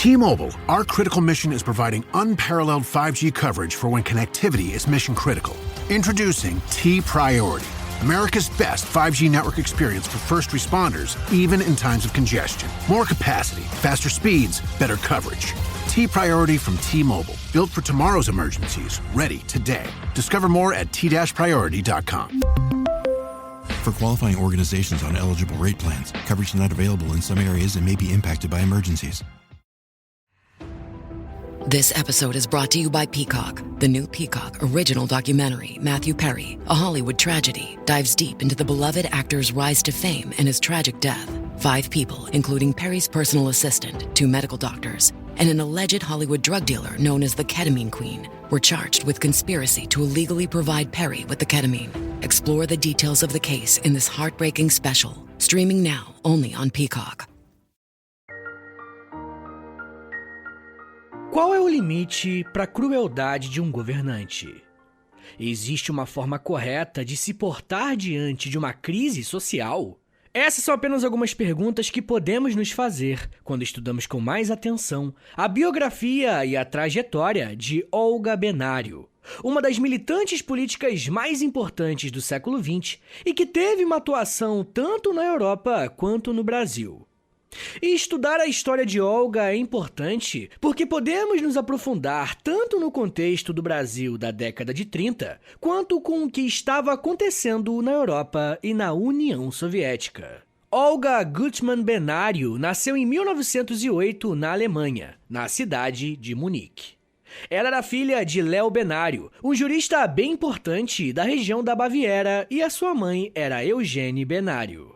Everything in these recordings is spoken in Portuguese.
T-Mobile, our critical mission is providing unparalleled 5G coverage for when connectivity is mission critical. Introducing T-Priority, America's best 5G network experience for first responders, even in times of congestion. More capacity, faster speeds, better coverage. T-Priority from T-Mobile, built for tomorrow's emergencies, ready today. Discover more at t-priority.com. For qualifying organizations on eligible rate plans, coverage not available in some areas and may be impacted by emergencies. This episode is brought to you by Peacock. The new Peacock original documentary, Matthew Perry, A Hollywood Tragedy, dives deep into the beloved actor's rise to fame and his tragic death. 5 people, including Perry's personal assistant, 2 medical doctors, and an alleged Hollywood drug dealer known as the Ketamine Queen, were charged with conspiracy to illegally provide Perry with the ketamine. Explore the details of the case in this heartbreaking special, streaming now only on Peacock. Qual é o limite para a crueldade de um governante? Existe uma forma correta de se portar diante de uma crise social? Essas são apenas algumas perguntas que podemos nos fazer quando estudamos com mais atenção a biografia e a trajetória de Olga Benário, uma das militantes políticas mais importantes do século XX e que teve uma atuação tanto na Europa quanto no Brasil. E estudar a história de Olga é importante porque podemos nos aprofundar tanto no contexto do Brasil da década de 30, quanto com o que estava acontecendo na Europa e na União Soviética. Olga Gutmann Benário nasceu em 1908 na Alemanha, na cidade de Munique. Ela era filha de Léo Benário, um jurista bem importante da região da Baviera, e a sua mãe era Eugênie Benário.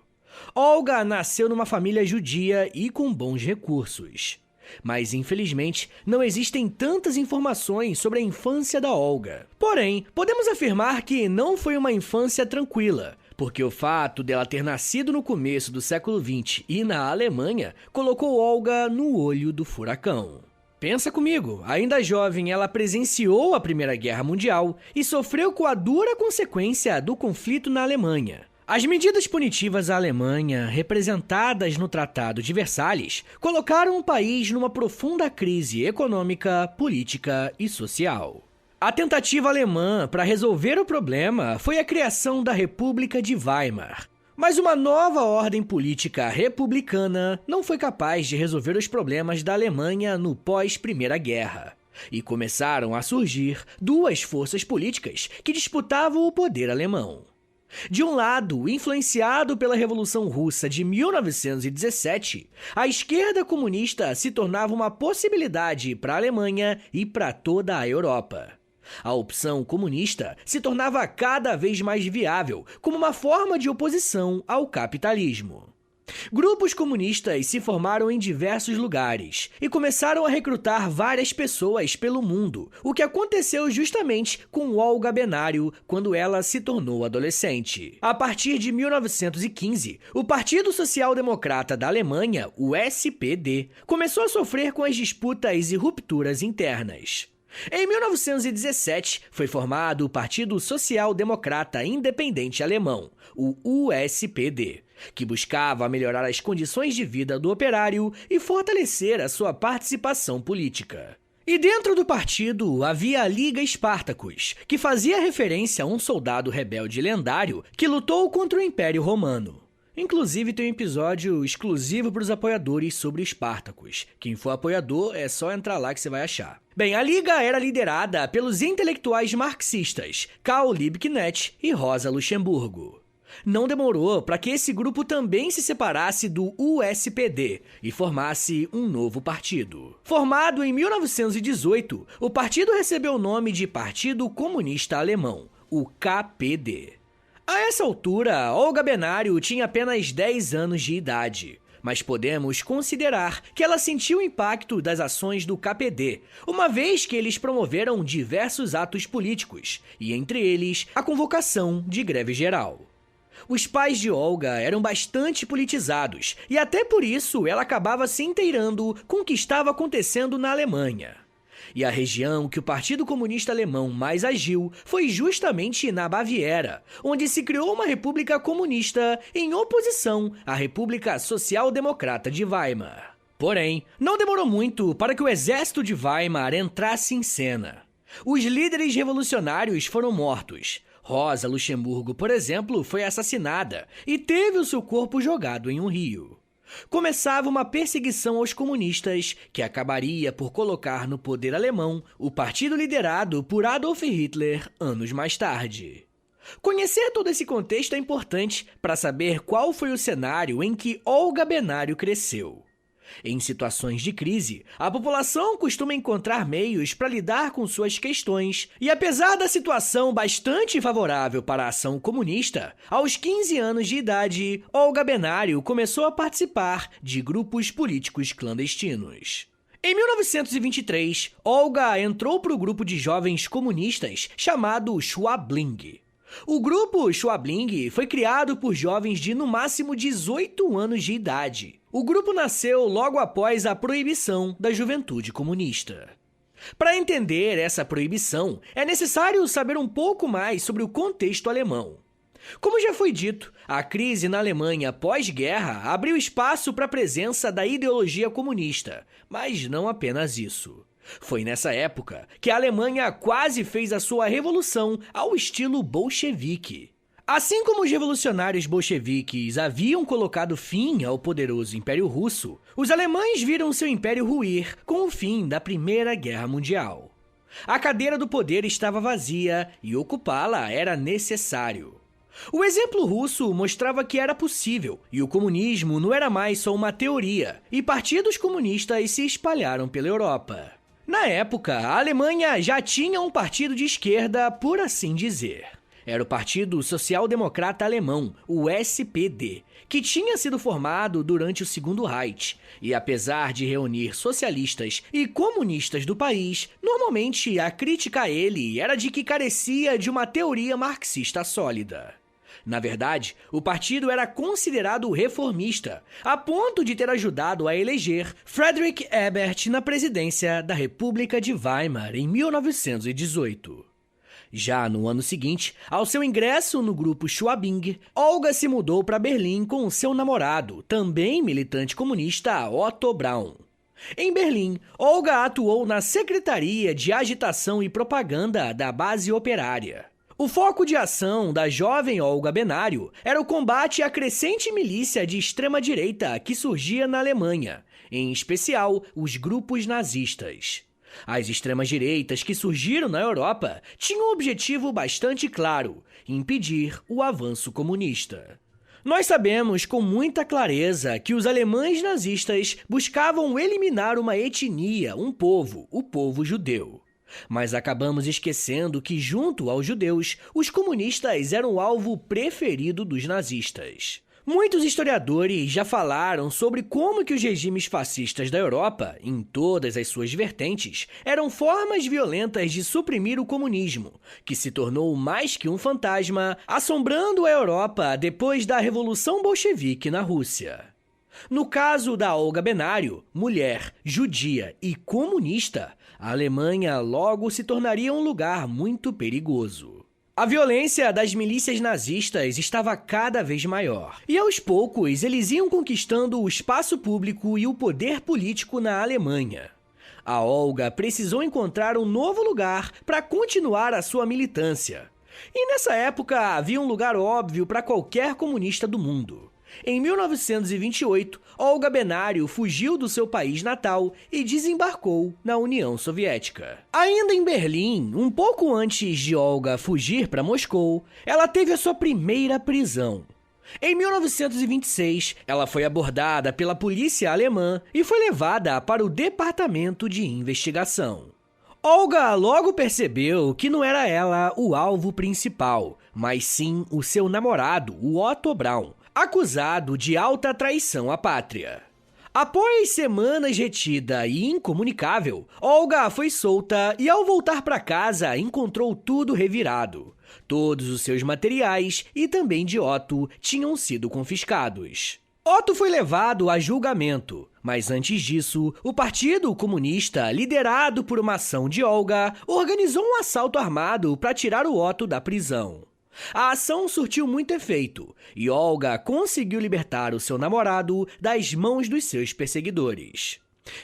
Olga nasceu numa família judia e com bons recursos. Mas, infelizmente, não existem tantas informações sobre a infância da Olga. Porém, podemos afirmar que não foi uma infância tranquila, porque o fato dela ter nascido no começo do século XX e na Alemanha colocou Olga no olho do furacão. Pensa comigo, ainda jovem, ela presenciou a Primeira Guerra Mundial e sofreu com a dura consequência do conflito na Alemanha. As medidas punitivas à Alemanha, representadas no Tratado de Versalhes, colocaram o país numa profunda crise econômica, política e social. A tentativa alemã para resolver o problema foi a criação da República de Weimar. Mas uma nova ordem política republicana não foi capaz de resolver os problemas da Alemanha no pós-Primeira Guerra. E começaram a surgir 2 forças políticas que disputavam o poder alemão. De um lado, influenciado pela Revolução Russa de 1917, a esquerda comunista se tornava uma possibilidade para a Alemanha e para toda a Europa. A opção comunista se tornava cada vez mais viável como uma forma de oposição ao capitalismo. Grupos comunistas se formaram em diversos lugares e começaram a recrutar várias pessoas pelo mundo, o que aconteceu justamente com Olga Benário quando ela se tornou adolescente. A partir de 1915, o Partido Social Democrata da Alemanha, o SPD, começou a sofrer com as disputas e rupturas internas. Em 1917, foi formado o Partido Social Democrata Independente Alemão, o USPD, que buscava melhorar as condições de vida do operário e fortalecer a sua participação política. E dentro do partido havia a Liga Spartacus, que fazia referência a um soldado rebelde lendário que lutou contra o Império Romano. Inclusive tem um episódio exclusivo para os apoiadores sobre Spartacus. Quem for apoiador é só entrar lá que você vai achar. Bem, a Liga era liderada pelos intelectuais marxistas Karl Liebknecht e Rosa Luxemburgo. Não demorou para que esse grupo também se separasse do USPD e formasse um novo partido. Formado em 1918, o partido recebeu o nome de Partido Comunista Alemão, o KPD. A essa altura, Olga Benário tinha apenas 10 anos de idade, mas podemos considerar que ela sentiu o impacto das ações do KPD, uma vez que eles promoveram diversos atos políticos, e entre eles, a convocação de greve geral. Os pais de Olga eram bastante politizados, e até por isso ela acabava se inteirando com o que estava acontecendo na Alemanha. E a região que o Partido Comunista Alemão mais agiu foi justamente na Baviera, onde se criou uma república comunista em oposição à República Social Democrata de Weimar. Porém, não demorou muito para que o exército de Weimar entrasse em cena. Os líderes revolucionários foram mortos. Rosa Luxemburgo, por exemplo, foi assassinada e teve o seu corpo jogado em um rio. Começava uma perseguição aos comunistas que acabaria por colocar no poder alemão o partido liderado por Adolf Hitler anos mais tarde. Conhecer todo esse contexto é importante para saber qual foi o cenário em que Olga Benário cresceu. Em situações de crise, a população costuma encontrar meios para lidar com suas questões, e apesar da situação bastante favorável para a ação comunista, aos 15 anos de idade, Olga Benário começou a participar de grupos políticos clandestinos. Em 1923, Olga entrou para o grupo de jovens comunistas chamado Schwabling. O grupo Schwabling foi criado por jovens de no máximo 18 anos de idade. O grupo nasceu logo após a proibição da juventude comunista. Para entender essa proibição, é necessário saber um pouco mais sobre o contexto alemão. Como já foi dito, a crise na Alemanha pós-guerra abriu espaço para a presença da ideologia comunista, mas não apenas isso. Foi nessa época que a Alemanha quase fez a sua revolução ao estilo bolchevique. Assim como os revolucionários bolcheviques haviam colocado fim ao poderoso Império Russo, os alemães viram seu império ruir com o fim da Primeira Guerra Mundial. A cadeira do poder estava vazia e ocupá-la era necessário. O exemplo russo mostrava que era possível, e o comunismo não era mais só uma teoria, e partidos comunistas se espalharam pela Europa. Na época, a Alemanha já tinha um partido de esquerda, por assim dizer. Era o Partido Social Democrata Alemão, o SPD, que tinha sido formado durante o Segundo Reich, e apesar de reunir socialistas e comunistas do país, normalmente a crítica a ele era de que carecia de uma teoria marxista sólida. Na verdade, o partido era considerado reformista, a ponto de ter ajudado a eleger Friedrich Ebert na presidência da República de Weimar em 1918. Já no ano seguinte, ao seu ingresso no grupo Schwabing, Olga se mudou para Berlim com seu namorado, também militante comunista, Otto Braun. Em Berlim, Olga atuou na Secretaria de Agitação e Propaganda da Base Operária. O foco de ação da jovem Olga Benário era o combate à crescente milícia de extrema-direita que surgia na Alemanha, em especial os grupos nazistas. As extremas-direitas que surgiram na Europa tinham um objetivo bastante claro: impedir o avanço comunista. Nós sabemos com muita clareza que os alemães nazistas buscavam eliminar uma etnia, um povo, o povo judeu. Mas acabamos esquecendo que, junto aos judeus, os comunistas eram o alvo preferido dos nazistas. Muitos historiadores já falaram sobre como que os regimes fascistas da Europa, em todas as suas vertentes, eram formas violentas de suprimir o comunismo, que se tornou mais que um fantasma, assombrando a Europa depois da Revolução Bolchevique na Rússia. No caso da Olga Benário, mulher, judia e comunista, a Alemanha logo se tornaria um lugar muito perigoso. A violência das milícias nazistas estava cada vez maior, e aos poucos eles iam conquistando o espaço público e o poder político na Alemanha. A Olga precisou encontrar um novo lugar para continuar a sua militância. E nessa época havia um lugar óbvio para qualquer comunista do mundo. Em 1928, Olga Benário fugiu do seu país natal e desembarcou na União Soviética. Ainda em Berlim, um pouco antes de Olga fugir para Moscou, ela teve a sua primeira prisão. Em 1926, ela foi abordada pela polícia alemã e foi levada para o Departamento de Investigação. Olga logo percebeu que não era ela o alvo principal, mas sim o seu namorado, o Otto Braun, acusado de alta traição à pátria. Após semanas retida e incomunicável, Olga foi solta e, ao voltar para casa, encontrou tudo revirado. Todos os seus materiais e também de Otto tinham sido confiscados. Otto foi levado a julgamento, mas antes disso, o Partido Comunista, liderado por uma ação de Olga, organizou um assalto armado para tirar o Otto da prisão. A ação surtiu muito efeito e Olga conseguiu libertar o seu namorado das mãos dos seus perseguidores.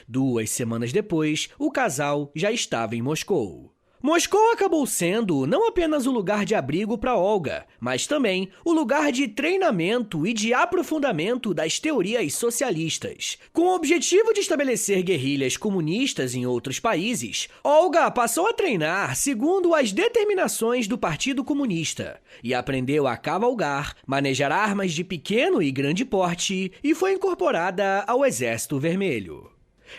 2 semanas depois, o casal já estava em Moscou. Moscou acabou sendo não apenas o lugar de abrigo para Olga, mas também o lugar de treinamento e de aprofundamento das teorias socialistas. Com o objetivo de estabelecer guerrilhas comunistas em outros países, Olga passou a treinar segundo as determinações do Partido Comunista e aprendeu a cavalgar, manejar armas de pequeno e grande porte e foi incorporada ao Exército Vermelho.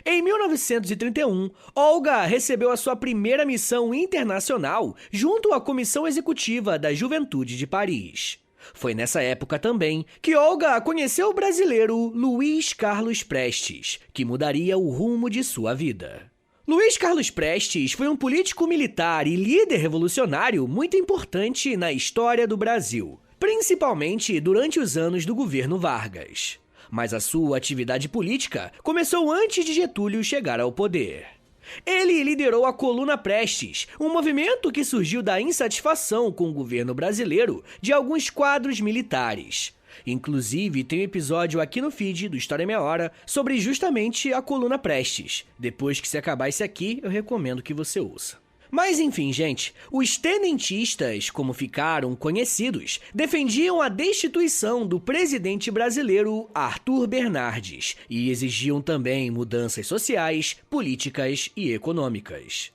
Em 1931, Olga recebeu a sua primeira missão internacional junto à Comissão Executiva da Juventude de Paris. Foi nessa época também que Olga conheceu o brasileiro Luiz Carlos Prestes, que mudaria o rumo de sua vida. Luiz Carlos Prestes foi um político militar e líder revolucionário muito importante na história do Brasil, principalmente durante os anos do governo Vargas. Mas a sua atividade política começou antes de Getúlio chegar ao poder. Ele liderou a Coluna Prestes, um movimento que surgiu da insatisfação com o governo brasileiro de alguns quadros militares. Inclusive, tem um episódio aqui no feed do História em Meia Hora sobre justamente a Coluna Prestes. Depois que se acabar esse aqui, eu recomendo que você ouça. Mas enfim, gente, os tenentistas, como ficaram conhecidos, defendiam a destituição do presidente brasileiro Arthur Bernardes e exigiam também mudanças sociais, políticas e econômicas.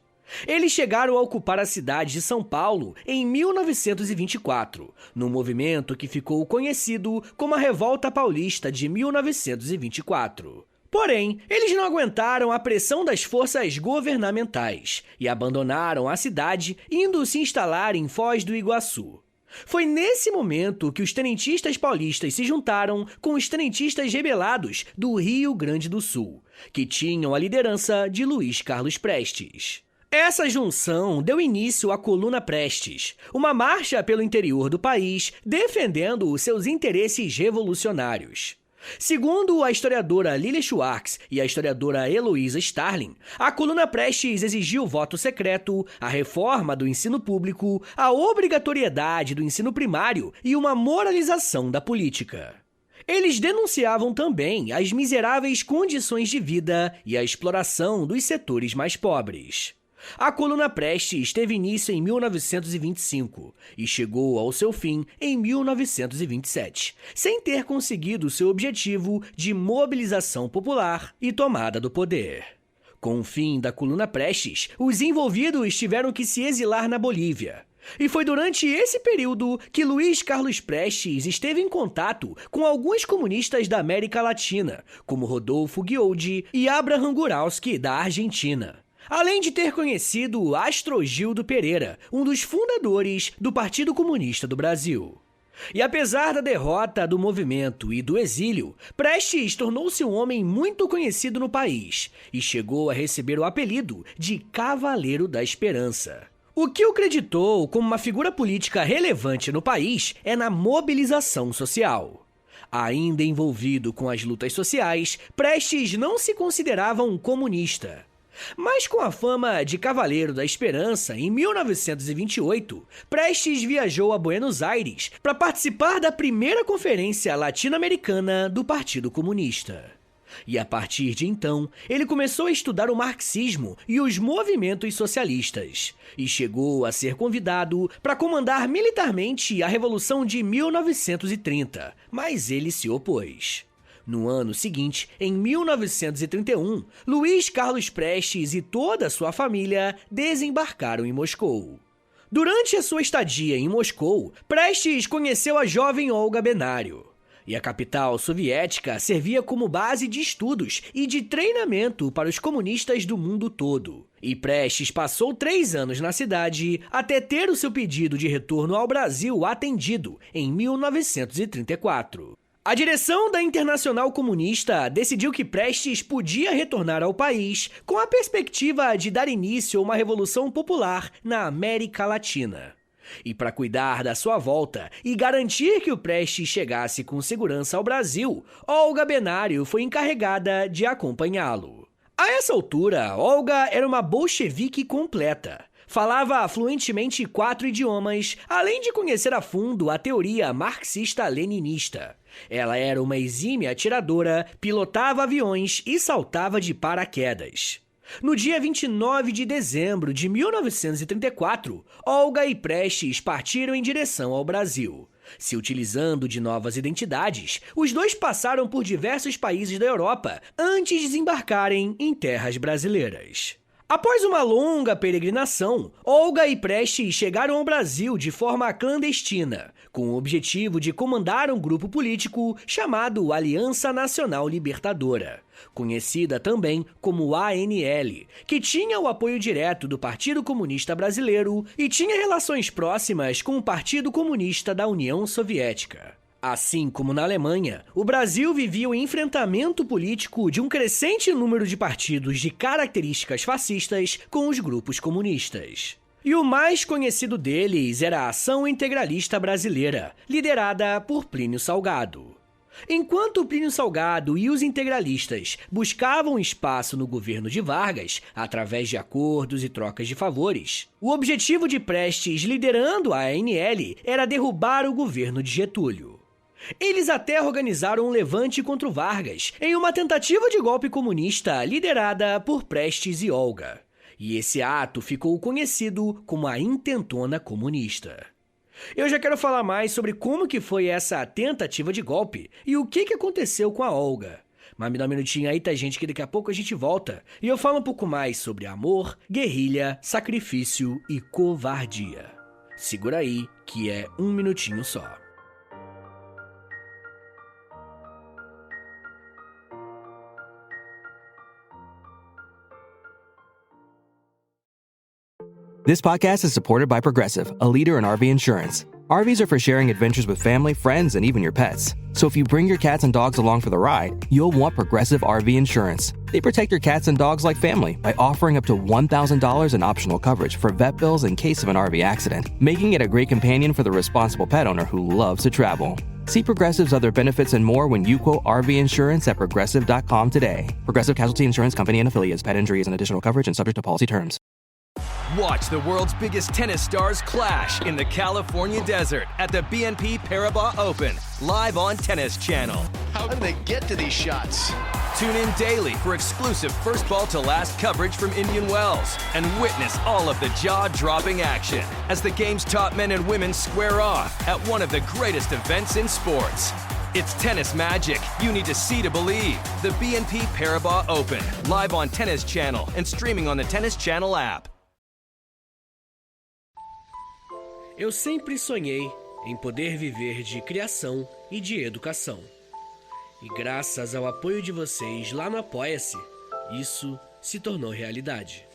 Eles chegaram a ocupar a cidade de São Paulo em 1924, num movimento que ficou conhecido como a Revolta Paulista de 1924. Porém, eles não aguentaram a pressão das forças governamentais e abandonaram a cidade, indo se instalar em Foz do Iguaçu. Foi nesse momento que os tenentistas paulistas se juntaram com os tenentistas rebelados do Rio Grande do Sul, que tinham a liderança de Luiz Carlos Prestes. Essa junção deu início à Coluna Prestes, uma marcha pelo interior do país defendendo os seus interesses revolucionários. Segundo a historiadora Lilia Schwartz e a historiadora Heloísa Starling, a Coluna Prestes exigiu voto secreto, a reforma do ensino público, a obrigatoriedade do ensino primário e uma moralização da política. Eles denunciavam também as miseráveis condições de vida e a exploração dos setores mais pobres. A Coluna Prestes teve início em 1925 e chegou ao seu fim em 1927, sem ter conseguido seu objetivo de mobilização popular e tomada do poder. Com o fim da Coluna Prestes, os envolvidos tiveram que se exilar na Bolívia. E foi durante esse período que Luiz Carlos Prestes esteve em contato com alguns comunistas da América Latina, como Rodolfo Guioldi e Abraham Guralski, da Argentina. Além de ter conhecido Astrogildo Pereira, um dos fundadores do Partido Comunista do Brasil. E apesar da derrota do movimento e do exílio, Prestes tornou-se um homem muito conhecido no país e chegou a receber o apelido de Cavaleiro da Esperança. O que o acreditou como uma figura política relevante no país é na mobilização social. Ainda envolvido com as lutas sociais, Prestes não se considerava um comunista. Mas com a fama de Cavaleiro da Esperança, em 1928, Prestes viajou a Buenos Aires para participar da primeira conferência latino-americana do Partido Comunista. E a partir de então, ele começou a estudar o marxismo e os movimentos socialistas, e chegou a ser convidado para comandar militarmente a Revolução de 1930, mas ele se opôs. No ano seguinte, em 1931, Luiz Carlos Prestes e toda a sua família desembarcaram em Moscou. Durante a sua estadia em Moscou, Prestes conheceu a jovem Olga Benário. E a capital soviética servia como base de estudos e de treinamento para os comunistas do mundo todo. E Prestes passou 3 anos na cidade até ter o seu pedido de retorno ao Brasil atendido em 1934. A direção da Internacional Comunista decidiu que Prestes podia retornar ao país com a perspectiva de dar início a uma revolução popular na América Latina. E para cuidar da sua volta e garantir que o Prestes chegasse com segurança ao Brasil, Olga Benário foi encarregada de acompanhá-lo. A essa altura, Olga era uma bolchevique completa. Falava fluentemente 4 idiomas, além de conhecer a fundo a teoria marxista-leninista. Ela era uma exímia atiradora, pilotava aviões e saltava de paraquedas. No dia 29 de dezembro de 1934, Olga e Prestes partiram em direção ao Brasil. Se utilizando de novas identidades, os dois passaram por diversos países da Europa antes de desembarcarem em terras brasileiras. Após uma longa peregrinação, Olga e Prestes chegaram ao Brasil de forma clandestina, com o objetivo de comandar um grupo político chamado Aliança Nacional Libertadora, conhecida também como ANL, que tinha o apoio direto do Partido Comunista Brasileiro e tinha relações próximas com o Partido Comunista da União Soviética. Assim como na Alemanha, o Brasil vivia o enfrentamento político de um crescente número de partidos de características fascistas com os grupos comunistas. E o mais conhecido deles era a Ação Integralista Brasileira, liderada por Plínio Salgado. Enquanto Plínio Salgado e os integralistas buscavam espaço no governo de Vargas, através de acordos e trocas de favores, o objetivo de Prestes liderando a ANL era derrubar o governo de Getúlio. Eles até organizaram um levante contra o Vargas, em uma tentativa de golpe comunista liderada por Prestes e Olga. E esse ato ficou conhecido como a Intentona Comunista. Eu já quero falar mais sobre como que foi essa tentativa de golpe e o que aconteceu com a Olga. Mas me dá um minutinho aí, tá, gente, que daqui a pouco a gente volta e eu falo um pouco mais sobre amor, guerrilha, sacrifício e covardia. Segura aí, que é um minutinho só. This podcast is supported by Progressive, a leader in RV insurance. RVs are for sharing adventures with family, friends, and even your pets. So if you bring your cats and dogs along for the ride, you'll want Progressive RV insurance. They protect your cats and dogs like family by offering up to $1,000 in optional coverage for vet bills in case of an RV accident, making it a great companion for the responsible pet owner who loves to travel. See Progressive's other benefits and more when you quote RV insurance at Progressive.com today. Progressive Casualty Insurance Company and Affiliates. Pet injuries and additional coverage and subject to policy terms. Watch the world's biggest tennis stars clash in the California desert at the BNP Paribas Open, live on Tennis Channel. How do they get to these shots? Tune in daily for exclusive first ball to last coverage from Indian Wells and witness all of the jaw-dropping action as the game's top men and women square off at one of the greatest events in sports. It's tennis magic you need to see to believe. The BNP Paribas Open, live on Tennis Channel and streaming on the Tennis Channel app. Eu sempre sonhei em poder viver de criação e de educação. E graças ao apoio de vocês lá no Apoia-se, isso se tornou realidade.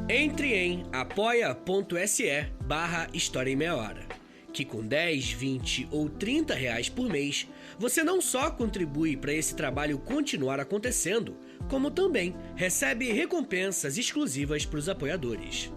Entre em apoia.se/História em Meia Hora, que com 10, 20 ou 30 reais por mês, você não só contribui para esse trabalho continuar acontecendo, como também recebe recompensas exclusivas para os apoiadores.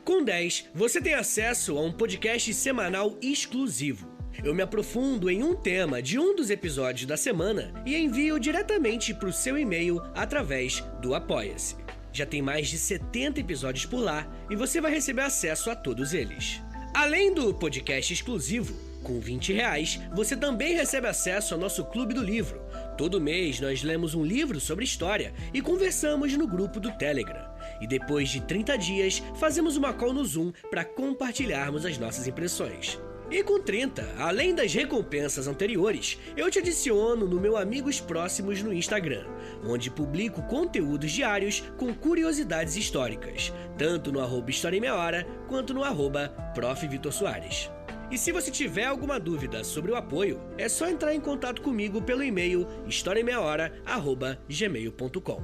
Com 10, você tem acesso a um podcast semanal exclusivo. Eu me aprofundo em um tema de um dos episódios da semana e envio diretamente para o seu e-mail através do Apoia-se. Já tem mais de 70 episódios por lá e você vai receber acesso a todos eles. Além do podcast exclusivo, com 20 reais, você também recebe acesso ao nosso Clube do Livro. Todo mês nós lemos um livro sobre história e conversamos no grupo do Telegram. E depois de 30 dias, fazemos uma call no Zoom para compartilharmos as nossas impressões. E com 30, além das recompensas anteriores, eu te adiciono no meu Amigos Próximos no Instagram, onde publico conteúdos diários com curiosidades históricas, tanto no @História em Meia Hora, quanto no @Prof. Vitor Soares. E se você tiver alguma dúvida sobre o apoio, é só entrar em contato comigo pelo e-mail historiaemmeiahora@gmail.com.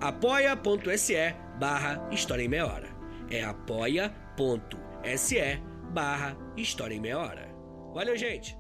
apoia.se/História em Meia Hora. É apoia.se/História em Meia Hora. Valeu, gente!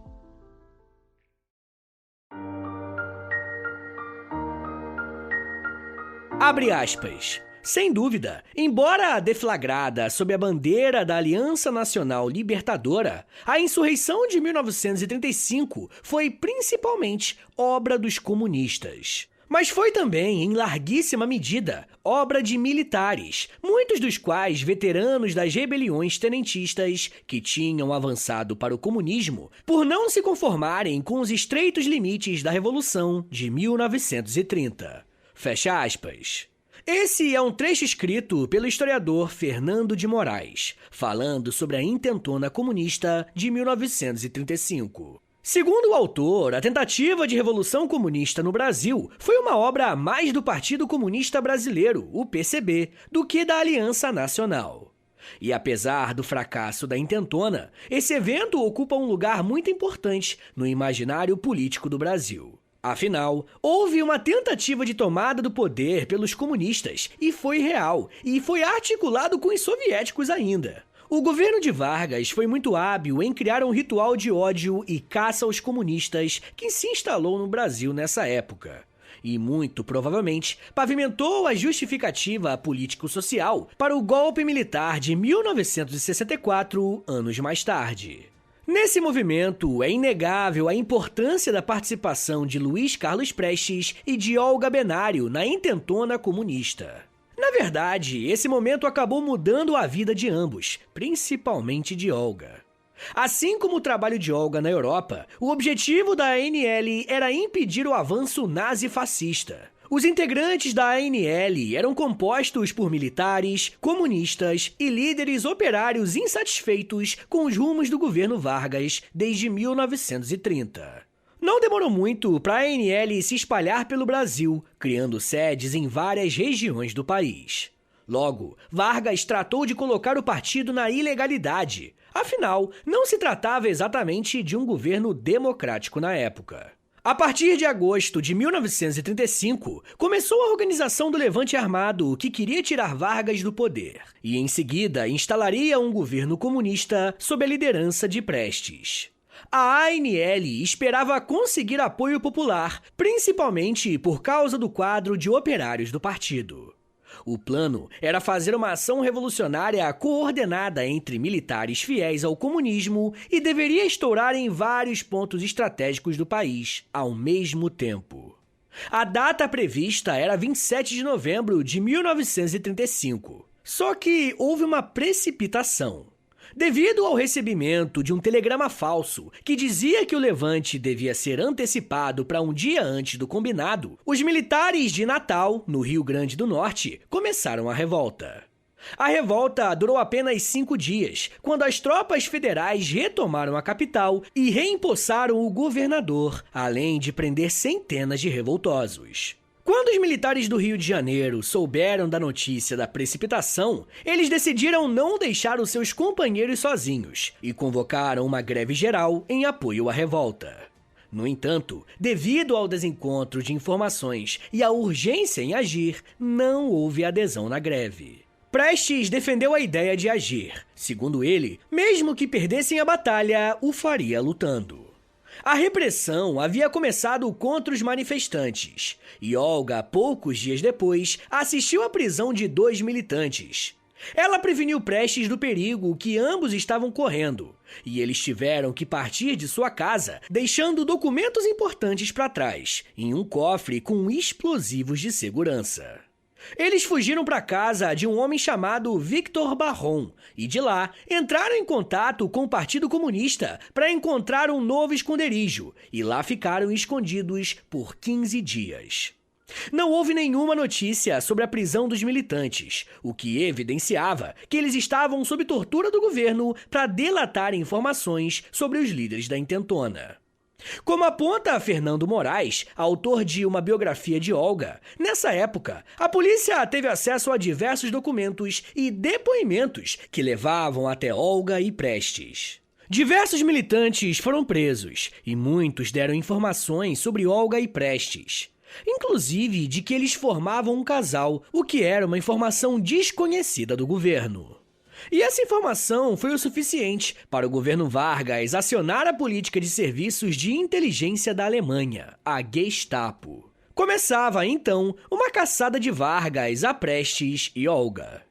Abre aspas. Sem dúvida, embora deflagrada sob a bandeira da Aliança Nacional Libertadora, a insurreição de 1935 foi principalmente obra dos comunistas. Mas foi também, em larguíssima medida, obra de militares, muitos dos quais veteranos das rebeliões tenentistas que tinham avançado para o comunismo por não se conformarem com os estreitos limites da Revolução de 1930. Fecha aspas. Esse é um trecho escrito pelo historiador Fernando de Moraes, falando sobre a intentona comunista de 1935. Segundo o autor, a tentativa de revolução comunista no Brasil foi uma obra mais do Partido Comunista Brasileiro, o PCB, do que da Aliança Nacional. E apesar do fracasso da intentona, esse evento ocupa um lugar muito importante no imaginário político do Brasil. Afinal, houve uma tentativa de tomada do poder pelos comunistas e foi real, e foi articulado com os soviéticos ainda. O governo de Vargas foi muito hábil em criar um ritual de ódio e caça aos comunistas que se instalou no Brasil nessa época. E muito provavelmente pavimentou a justificativa político-social para o golpe militar de 1964, anos mais tarde. Nesse movimento, é inegável a importância da participação de Luiz Carlos Prestes e de Olga Benário na intentona comunista. Na verdade, esse momento acabou mudando a vida de ambos, principalmente de Olga. Assim como o trabalho de Olga na Europa, o objetivo da ANL era impedir o avanço nazi-fascista. Os integrantes da ANL eram compostos por militares, comunistas e líderes operários insatisfeitos com os rumos do governo Vargas desde 1930. Não demorou muito para a ANL se espalhar pelo Brasil, criando sedes em várias regiões do país. Logo, Vargas tratou de colocar o partido na ilegalidade. Afinal, não se tratava exatamente de um governo democrático na época. A partir de agosto de 1935, começou a organização do Levante Armado que queria tirar Vargas do poder, e em seguida instalaria um governo comunista sob a liderança de Prestes. A ANL esperava conseguir apoio popular, principalmente por causa do quadro de operários do partido. O plano era fazer uma ação revolucionária coordenada entre militares fiéis ao comunismo e deveria estourar em vários pontos estratégicos do país, ao mesmo tempo. A data prevista era 27 de novembro de 1935. Só que houve uma precipitação. Devido ao recebimento de um telegrama falso que dizia que o levante devia ser antecipado para um dia antes do combinado, os militares de Natal, no Rio Grande do Norte, começaram a revolta. A revolta durou apenas 5 dias, quando as tropas federais retomaram a capital e reempossaram o governador, além de prender centenas de revoltosos. Quando os militares do Rio de Janeiro souberam da notícia da precipitação, eles decidiram não deixar os seus companheiros sozinhos e convocaram uma greve geral em apoio à revolta. No entanto, devido ao desencontro de informações e à urgência em agir, não houve adesão na greve. Prestes defendeu a ideia de agir. Segundo ele, mesmo que perdessem a batalha, o faria lutando. A repressão havia começado contra os manifestantes, e Olga, poucos dias depois, assistiu à prisão de 2 militantes. Ela preveniu Prestes do perigo que ambos estavam correndo, e eles tiveram que partir de sua casa, deixando documentos importantes para trás, em um cofre com explosivos de segurança. Eles fugiram para a casa de um homem chamado Victor Barron e de lá entraram em contato com o Partido Comunista para encontrar um novo esconderijo e lá ficaram escondidos por 15 dias. Não houve nenhuma notícia sobre a prisão dos militantes, o que evidenciava que eles estavam sob tortura do governo para delatar informações sobre os líderes da intentona. Como aponta Fernando Moraes, autor de uma biografia de Olga, nessa época, a polícia teve acesso a diversos documentos e depoimentos que levavam até Olga e Prestes. Diversos militantes foram presos e muitos deram informações sobre Olga e Prestes, inclusive de que eles formavam um casal, o que era uma informação desconhecida do governo. E essa informação foi o suficiente para o governo Vargas acionar a política de serviços de inteligência da Alemanha, a Gestapo. Começava, então, uma caçada de Vargas a Prestes e Olga.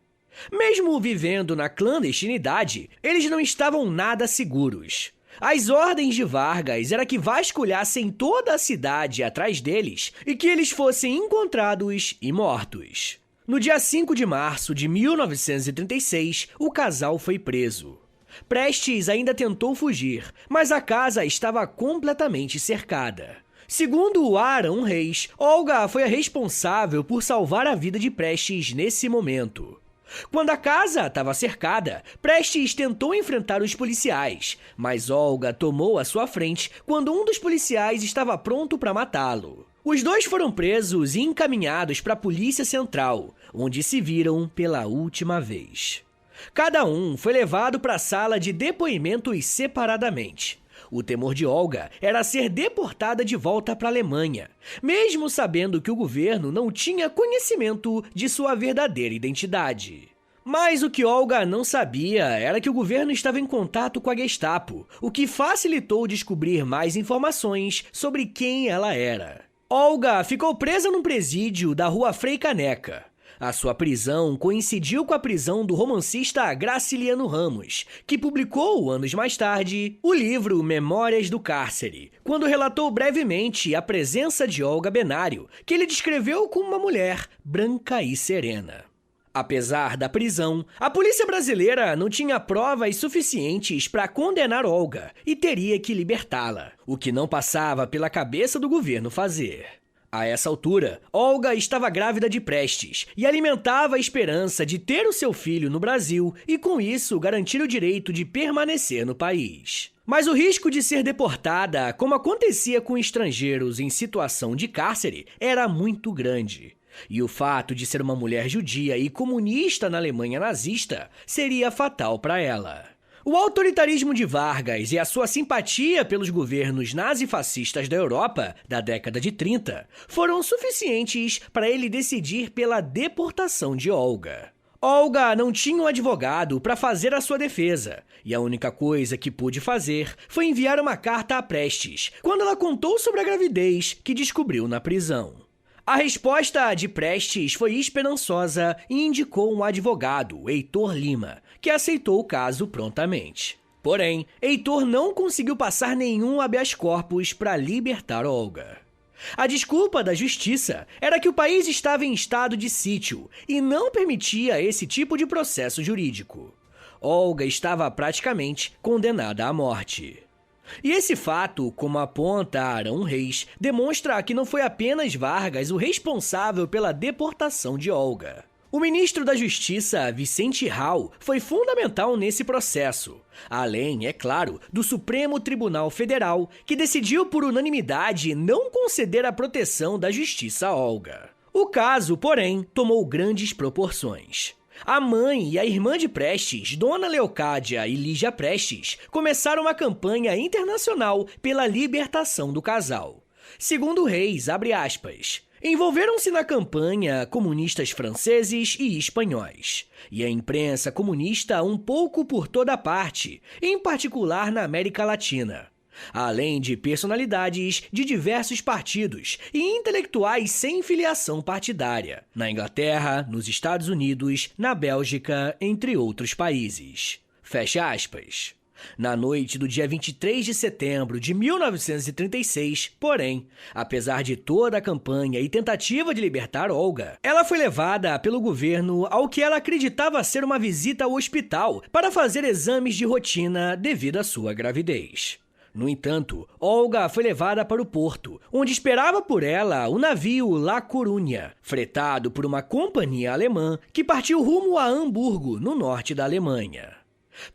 Mesmo vivendo na clandestinidade, eles não estavam nada seguros. As ordens de Vargas era que vasculhassem toda a cidade atrás deles e que eles fossem encontrados e mortos. No dia 5 de março de 1936, o casal foi preso. Prestes ainda tentou fugir, mas a casa estava completamente cercada. Segundo o Aaron Reis, Olga foi a responsável por salvar a vida de Prestes nesse momento. Quando a casa estava cercada, Prestes tentou enfrentar os policiais, mas Olga tomou a sua frente quando um dos policiais estava pronto para matá-lo. Os dois foram presos e encaminhados para a Polícia Central, onde se viram pela última vez. Cada um foi levado para a sala de depoimentos separadamente. O temor de Olga era ser deportada de volta para a Alemanha, mesmo sabendo que o governo não tinha conhecimento de sua verdadeira identidade. Mas o que Olga não sabia era que o governo estava em contato com a Gestapo, o que facilitou descobrir mais informações sobre quem ela era. Olga ficou presa num presídio da rua Frei Caneca. A sua prisão coincidiu com a prisão do romancista Graciliano Ramos, que publicou, anos mais tarde, o livro Memórias do Cárcere, quando relatou brevemente a presença de Olga Benário, que ele descreveu como uma mulher branca e serena. Apesar da prisão, a polícia brasileira não tinha provas suficientes para condenar Olga e teria que libertá-la, o que não passava pela cabeça do governo fazer. A essa altura, Olga estava grávida de Prestes e alimentava a esperança de ter o seu filho no Brasil e, com isso, garantir o direito de permanecer no país. Mas o risco de ser deportada, como acontecia com estrangeiros em situação de cárcere, era muito grande. E o fato de ser uma mulher judia e comunista na Alemanha nazista seria fatal para ela. O autoritarismo de Vargas e a sua simpatia pelos governos nazifascistas da Europa da década de 30 foram suficientes para ele decidir pela deportação de Olga. Olga não tinha um advogado para fazer a sua defesa, e a única coisa que pôde fazer foi enviar uma carta a Prestes, quando ela contou sobre a gravidez que descobriu na prisão. A resposta de Prestes foi esperançosa e indicou um advogado, Heitor Lima, que aceitou o caso prontamente. Porém, Heitor não conseguiu passar nenhum habeas corpus para libertar Olga. A desculpa da justiça era que o país estava em estado de sítio e não permitia esse tipo de processo jurídico. Olga estava praticamente condenada à morte. E esse fato, como aponta Aaron Reis, demonstra que não foi apenas Vargas o responsável pela deportação de Olga. O ministro da Justiça, Vicente Hall, foi fundamental nesse processo, além, é claro, do Supremo Tribunal Federal, que decidiu por unanimidade não conceder a proteção da justiça a Olga. O caso, porém, tomou grandes proporções. A mãe e a irmã de Prestes, Dona Leocádia e Lígia Prestes, começaram uma campanha internacional pela libertação do casal. Segundo Reis, abre aspas, envolveram-se na campanha comunistas franceses e espanhóis, e a imprensa comunista um pouco por toda parte, em particular na América Latina, além de personalidades de diversos partidos e intelectuais sem filiação partidária, na Inglaterra, nos Estados Unidos, na Bélgica, entre outros países. Fecha aspas. Na noite do dia 23 de setembro de 1936, porém, apesar de toda a campanha e tentativa de libertar Olga, ela foi levada pelo governo ao que ela acreditava ser uma visita ao hospital para fazer exames de rotina devido à sua gravidez. No entanto, Olga foi levada para o porto, onde esperava por ela o navio La Coruña, fretado por uma companhia alemã que partiu rumo a Hamburgo, no norte da Alemanha.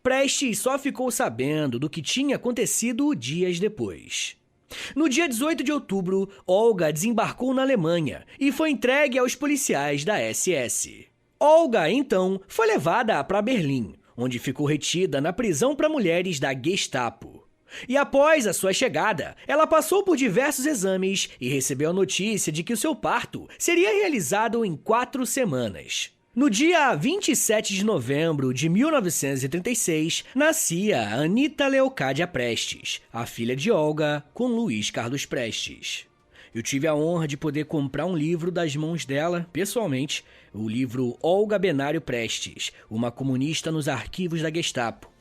Prestes só ficou sabendo do que tinha acontecido dias depois. No dia 18 de outubro, Olga desembarcou na Alemanha e foi entregue aos policiais da SS. Olga, então, foi levada para Berlim, onde ficou retida na prisão para mulheres da Gestapo. E após a sua chegada, ela passou por diversos exames e recebeu a notícia de que o seu parto seria realizado em 4 semanas. No dia 27 de novembro de 1936, nascia Anita Leocádia Prestes, a filha de Olga, com Luiz Carlos Prestes. Eu tive a honra de poder comprar um livro das mãos dela, pessoalmente, o livro Olga Benário Prestes, uma comunista nos arquivos da Gestapo.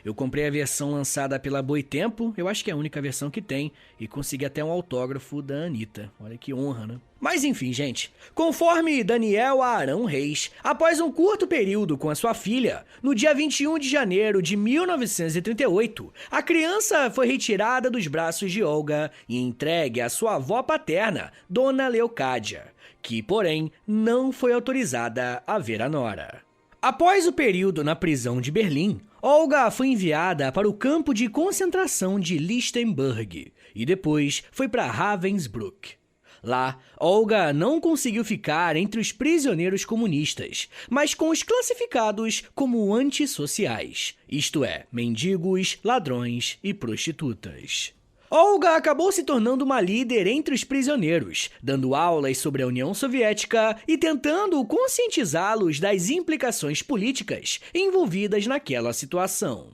Eu comprei a versão lançada pela Boitempo, eu acho que é a única versão que tem, e consegui até um autógrafo da Anitta. Olha que honra, né? Mas enfim, gente, conforme Daniel Arão Reis, após um curto período com a sua filha, no dia 21 de janeiro de 1938, a criança foi retirada dos braços de Olga e entregue à sua avó paterna, Dona Leocádia, que, porém, não foi autorizada a ver a nora. Após o período na prisão de Berlim, Olga foi enviada para o campo de concentração de Lichtenberg e depois foi para Ravensbrück. Lá, Olga não conseguiu ficar entre os prisioneiros comunistas, mas com os classificados como antissociais, isto é, mendigos, ladrões e prostitutas. Olga acabou se tornando uma líder entre os prisioneiros, dando aulas sobre a União Soviética e tentando conscientizá-los das implicações políticas envolvidas naquela situação.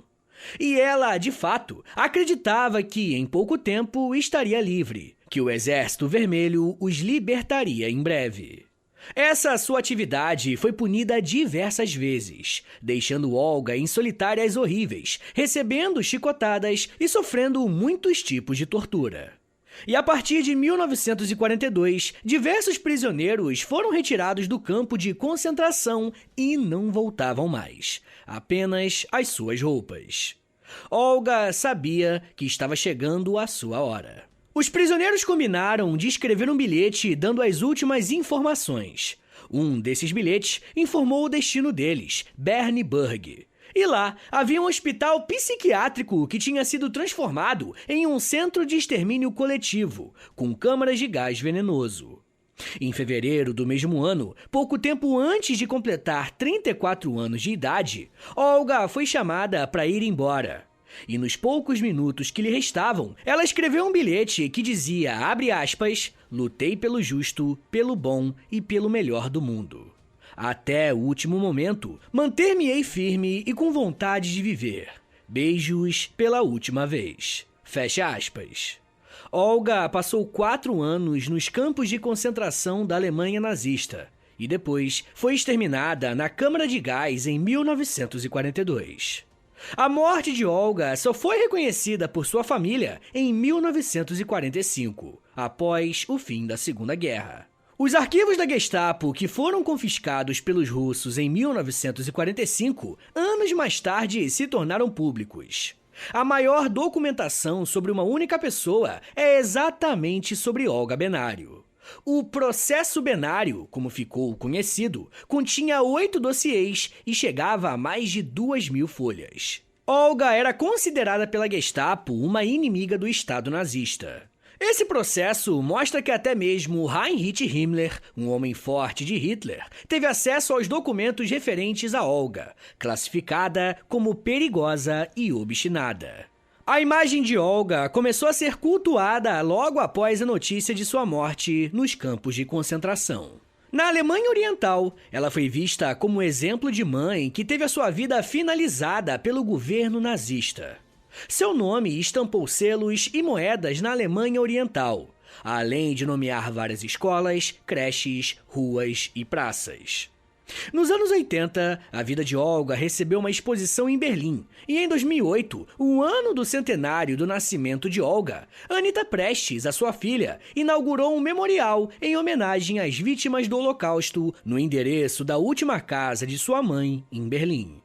E ela, de fato, acreditava que, em pouco tempo, estaria livre, que o Exército Vermelho os libertaria em breve. Essa sua atividade foi punida diversas vezes, deixando Olga em solitárias horríveis, recebendo chicotadas e sofrendo muitos tipos de tortura. E a partir de 1942, diversos prisioneiros foram retirados do campo de concentração e não voltavam mais, apenas as suas roupas. Olga sabia que estava chegando a sua hora. Os prisioneiros combinaram de escrever um bilhete dando as últimas informações. Um desses bilhetes informou o destino deles, Berneburg. E lá havia um hospital psiquiátrico que tinha sido transformado em um centro de extermínio coletivo, com câmaras de gás venenoso. Em fevereiro do mesmo ano, pouco tempo antes de completar 34 anos de idade, Olga foi chamada para ir embora. E nos poucos minutos que lhe restavam, ela escreveu um bilhete que dizia, abre aspas, lutei pelo justo, pelo bom e pelo melhor do mundo. Até o último momento, manter-me-ei firme e com vontade de viver. Beijos pela última vez. Fecha aspas. Olga passou 4 anos nos campos de concentração da Alemanha nazista e depois foi exterminada na Câmara de Gás em 1942. A morte de Olga só foi reconhecida por sua família em 1945, após o fim da Segunda Guerra. Os arquivos da Gestapo, que foram confiscados pelos russos em 1945, anos mais tarde se tornaram públicos. A maior documentação sobre uma única pessoa é exatamente sobre Olga Benário. O Processo Benário, como ficou conhecido, continha 8 dossiês e chegava a mais de 2.000 folhas. Olga era considerada pela Gestapo uma inimiga do Estado nazista. Esse processo mostra que até mesmo Heinrich Himmler, um homem forte de Hitler, teve acesso aos documentos referentes a Olga, classificada como perigosa e obstinada. A imagem de Olga começou a ser cultuada logo após a notícia de sua morte nos campos de concentração. Na Alemanha Oriental, ela foi vista como exemplo de mãe que teve a sua vida finalizada pelo governo nazista. Seu nome estampou selos e moedas na Alemanha Oriental, além de nomear várias escolas, creches, ruas e praças. Nos anos 80, a vida de Olga recebeu uma exposição em Berlim, e em 2008, o ano do centenário do nascimento de Olga, Anita Prestes, a sua filha, inaugurou um memorial em homenagem às vítimas do Holocausto no endereço da última casa de sua mãe, em Berlim.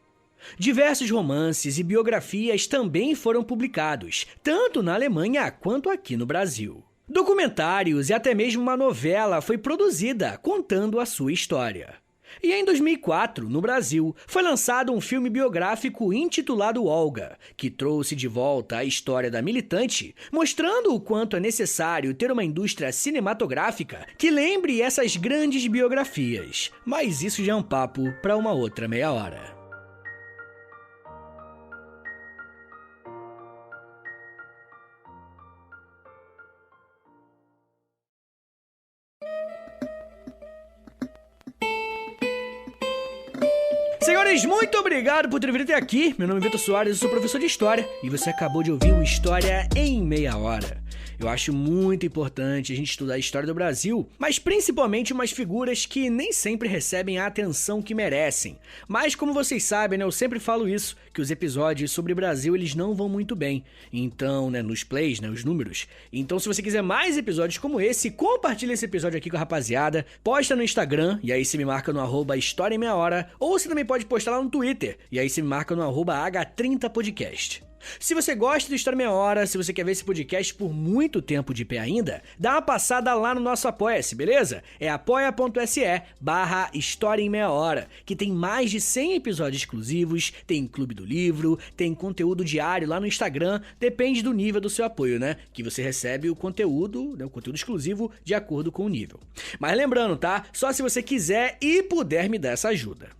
Diversos romances e biografias também foram publicados, tanto na Alemanha quanto aqui no Brasil. Documentários e até mesmo uma novela foi produzida contando a sua história. E em 2004, no Brasil, foi lançado um filme biográfico intitulado Olga, que trouxe de volta a história da militante, mostrando o quanto é necessário ter uma indústria cinematográfica que lembre essas grandes biografias. Mas isso já é um papo para uma outra meia hora. Senhores, muito obrigado por ter vindo até aqui. Meu nome é Vitor Soares, eu sou professor de História e você acabou de ouvir o História em Meia Hora. Eu acho muito importante a gente estudar a história do Brasil, mas principalmente umas figuras que nem sempre recebem a atenção que merecem. Mas como vocês sabem, né, eu sempre falo isso, que os episódios sobre o Brasil, eles não vão muito bem. Então, né, nos plays, né, os números. Então, se você quiser mais episódios como esse, compartilha esse episódio aqui com a rapaziada, posta no Instagram, e aí você me marca no @História em Meia Hora, ou você também pode postar lá no Twitter, e aí você me marca no @H30podcast. Se você gosta do História em Meia Hora, se você quer ver esse podcast por muito tempo de pé ainda, dá uma passada lá no nosso Apoia-se, beleza? É apoia.se/História em Meia Hora, que tem mais de 100 episódios exclusivos, tem Clube do Livro, tem conteúdo diário lá no Instagram, depende do nível do seu apoio, né? Que você recebe o conteúdo, né, o conteúdo exclusivo de acordo com o nível. Mas lembrando, tá? Só se você quiser e puder me dar essa ajuda.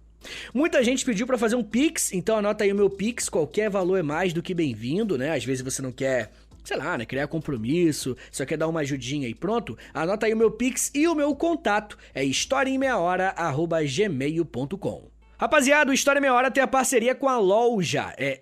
Muita gente pediu pra fazer um Pix, então anota aí o meu Pix, qualquer valor é mais do que bem-vindo, né? Às vezes você não quer, sei lá, né, criar compromisso, só quer dar uma ajudinha e pronto. Anota aí o meu Pix e o meu contato, é historiaemmeiahora@gmail.com. Rapaziada, o História em Meia Hora tem a parceria com a Loja, é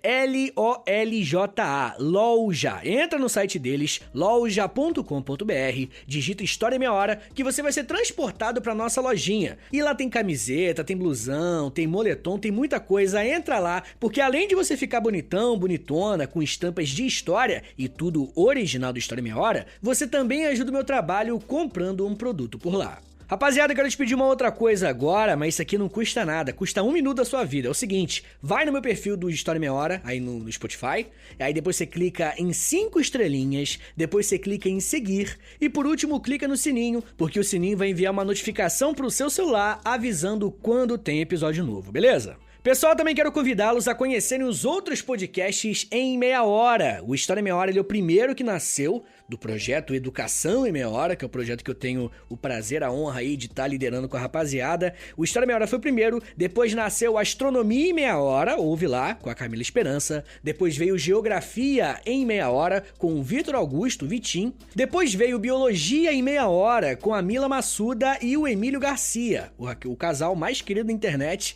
LOLJA, Loja. Entra no site deles, loja.com.br, digita História em Meia Hora, que você vai ser transportado pra nossa lojinha. E lá tem camiseta, tem blusão, tem moletom, tem muita coisa. Entra lá, porque além de você ficar bonitão, bonitona, com estampas de história e tudo original do História em Meia Hora, você também ajuda o meu trabalho comprando um produto por lá. Rapaziada, eu quero te pedir uma outra coisa agora, mas isso aqui não custa nada, custa 1 minuto da sua vida. É o seguinte, vai no meu perfil do História em Meia Hora, aí no Spotify, aí depois você clica em 5 estrelinhas, depois você clica em seguir, e por último clica no sininho, porque o sininho vai enviar uma notificação pro seu celular avisando quando tem episódio novo, beleza? Pessoal, também quero convidá-los a conhecerem os outros podcasts em meia hora. O História em Meia Hora ele é o primeiro que nasceu do projeto Educação em Meia Hora, que é o projeto que eu tenho o prazer, a honra aí de estar liderando com a rapaziada. O História em Meia Hora foi o primeiro, depois nasceu Astronomia em Meia Hora, ouve lá, com a Camila Esperança. Depois veio Geografia em Meia Hora, com o Vitor Augusto, Vitim. Depois veio Biologia em Meia Hora, com a Mila Massuda e o Emílio Garcia, o casal mais querido da internet,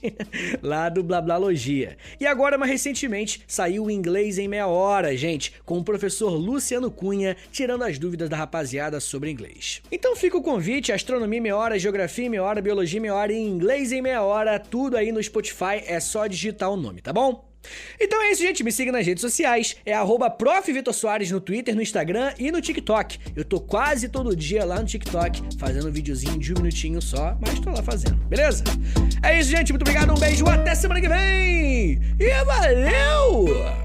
lá do Blablalogia. E agora, mais recentemente, saiu o Inglês em Meia Hora, gente, com o professor Luciano Cunha, tirando as dúvidas da rapaziada sobre inglês. Então fica o convite, Astronomia em Meia Hora, Geografia em Meia Hora, Biologia em Meia Hora e Inglês em Meia Hora, tudo aí no Spotify, é só digitar o nome, tá bom? Então é isso, gente, me siga nas redes sociais, é @ProfVitorSoares no Twitter, no Instagram e no TikTok. Eu tô quase todo dia lá no TikTok, fazendo um videozinho de 1 minutinho só, mas tô lá fazendo, beleza? É isso, gente, muito obrigado, um beijo, até semana que vem! E valeu!